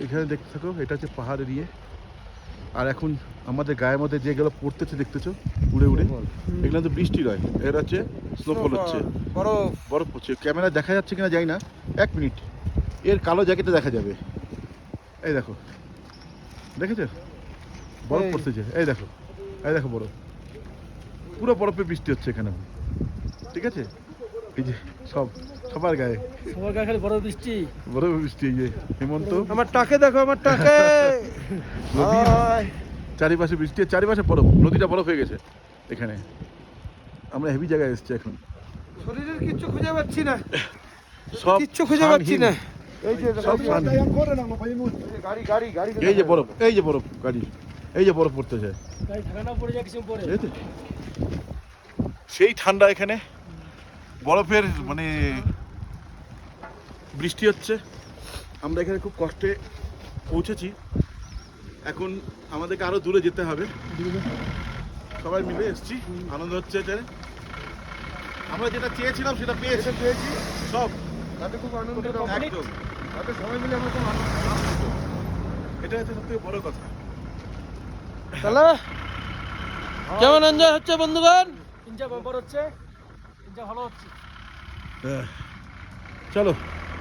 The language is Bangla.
এখানে দেখতে থাকো, এটা হচ্ছে পাহাড় এরিয়ে। আর এখন আমাদের গায়ের মধ্যে যেগুলো পড়তেছে দেখতেছো উড়ে উড়ে, এগুলো তো বৃষ্টি নয়, এর হচ্ছে স্নোফল হচ্ছে, বরফ। বরফ পড়ছে। ক্যামেরা দেখা যাচ্ছে কিনা জানি না, 1 মিনিট, এর কালো জ্যাকেটে দেখা যাবে। এই দেখো, দেখেছো বরফ এই। পড়তেছে, এই দেখো, এই দেখো বরফ, পুরো বরফে বৃষ্টি হচ্ছে এখানে, ঠিক আছে? এই যে সবার গায়ে সবার গায়ে খালি বরফ বৃষ্টি। বরফ বৃষ্টি। এই যে হেমন্ত, আমার টাকে দেখো, আমার টাকে। নদীর আয়। চারিপাশে বৃষ্টি, চারিপাশে বরফ, নদীটা বরফ হয়ে গেছে এখানে। আমরা হেভি জায়গায় এসেছি এখন, শরীরের কিচ্ছু খুঁজে পাচ্ছি না, সব কিচ্ছু খুঁজে পাচ্ছি না। এই যে সব শানহীন। গাড়ি গাড়ি গাড়ি। এই যে বরফ, এই যে বরফ গাড়ি, এই যে বরফ পড়তেছে, গাড়ি ঠান্ডা পড়ে যায় কিছু পরে। এই তো। সেই ঠান্ডা এখানে, বরফের মানে বৃষ্টি হচ্ছে। আমরা এখানে খুব কষ্টে পৌঁছেছি, এখন আমাদেরকে আরো দূরে যেতে হবে। সবাই মিলে এসেছি, আনন্দ হচ্ছে এটাতে। আমরা যেটা চেয়েছিলাম সেটা পেয়েছি, সব তাতে খুব আনন্দ। একদম। তাতে সবাই মিলে আমরা খুব আনন্দ। এটা হচ্ছে সব থেকে বড় কথা। তাহলে কেমন এনজয় হচ্ছে বন্ধুগণ? এনজয় ব্যাপার হচ্ছে, এনজয় ভালো হচ্ছে। চলো।